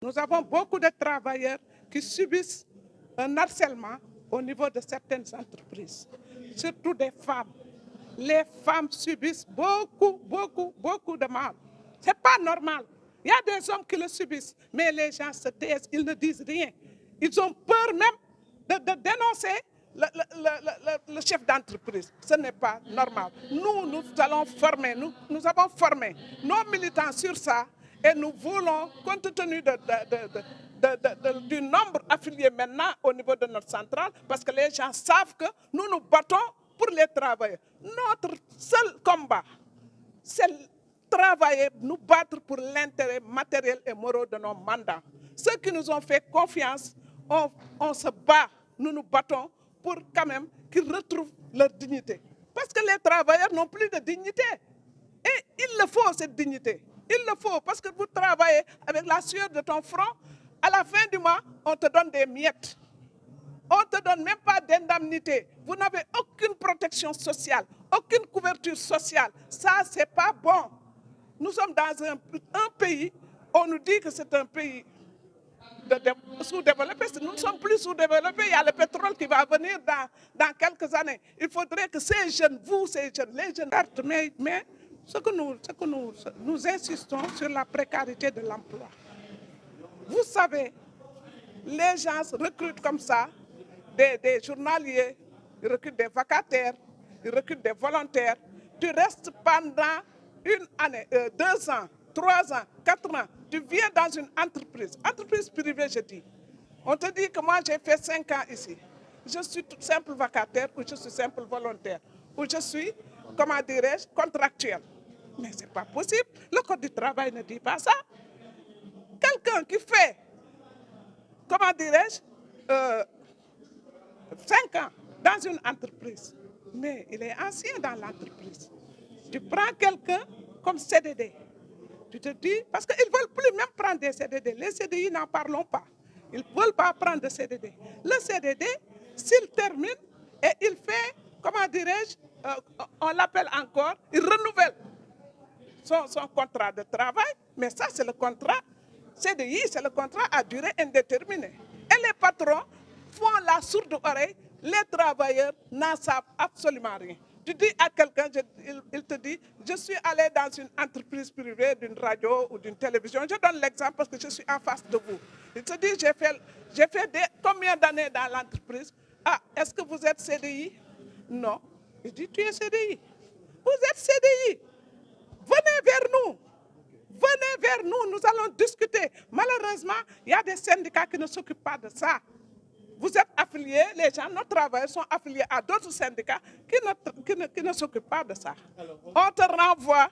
Nous avons beaucoup de travailleurs qui subissent un harcèlement au niveau de certaines entreprises, surtout des femmes. Les femmes subissent beaucoup de mal. Ce n'est pas normal. Il y a des hommes qui le subissent, mais les gens se taisent, ils ne disent rien. Ils ont peur même de dénoncer le chef d'entreprise. Ce n'est pas normal. Nous allons former, nous avons formé nos militants sur ça et nous voulons, compte tenu du nombre affiliés maintenant au niveau de notre centrale, parce que les gens savent que nous nous battons pour les travailleurs. Notre seul combat, c'est travailler, nous battre pour l'intérêt matériel et moral de nos mandats. Ceux qui nous ont fait confiance, on se bat, nous nous battons pour quand même qu'ils retrouvent leur dignité. Parce que les travailleurs n'ont plus de dignité. Et il le faut, cette dignité. Il le faut, parce que vous travaillez avec la sueur de ton front. À la fin du mois, on te donne des miettes. On ne te donne même pas d'indemnité. Vous n'avez aucune protection sociale, aucune couverture sociale. Ça, ce n'est pas bon. Nous sommes dans un pays, on nous dit que c'est un pays sous-développé. Nous ne sommes plus sous-développés. Il y a le pétrole qui va venir dans quelques années. Il faudrait que ces jeunes, les jeunes, mais nous insistons sur la précarité de l'emploi. Vous savez, les gens recrutent comme ça des journaliers, ils recrutent des vacataires, ils recrutent des volontaires. Tu restes pendant une année, 2 ans, 3 ans, 4 ans. Tu viens dans une entreprise privée, je dis. On te dit que moi j'ai fait 5 ans ici. Je suis tout simple vacataire ou je suis simple volontaire ou je suis, comment dirais-je, contractuel. Mais ce n'est pas possible. Le Code du travail ne dit pas ça. Quelqu'un qui fait, comment dirais-je, 5 ans dans une entreprise, mais il est ancien dans l'entreprise. Tu prends quelqu'un comme CDD. Tu te dis, parce qu'ils ne veulent plus même prendre des CDD. Les CDI, n'en parlons pas. Ils ne veulent pas prendre de CDD. Le CDD, s'il termine et il fait, comment dirais-je, on l'appelle encore, il renouvelle son contrat de travail. Mais ça, c'est le contrat CDI, c'est le contrat à durée indéterminée. Et les patrons font la sourde oreille. Les travailleurs n'en savent absolument rien. Tu dis à quelqu'un, il te dit, je suis allé dans une entreprise privée, d'une radio ou d'une télévision. Je donne l'exemple parce que je suis en face de vous. Il te dit, j'ai fait combien d'années dans l'entreprise? Ah, est-ce que vous êtes CDI? Non. Il dit, tu es CDI. Vous êtes CDI. Venez vers nous. Venez vers nous, nous allons discuter. Malheureusement, il y a des syndicats qui ne s'occupent pas de ça. Vous êtes affiliés, les gens, nos travailleurs sont affiliés à d'autres syndicats qui ne s'occupent pas de ça. On te renvoie,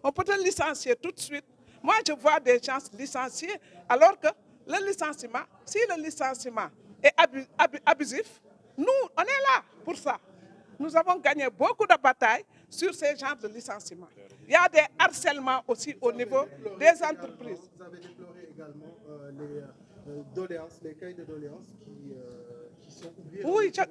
on peut te licencier tout de suite. Moi, je vois des gens licenciés, alors que le licenciement, si le licenciement est abusif, nous, on est là pour ça. Nous avons gagné beaucoup de batailles sur ces genres de licenciements. Il y a des harcèlements aussi au niveau des entreprises. Vous avez déploré également les doléances, les cahiers de doléances qui sont oubliés. Oui,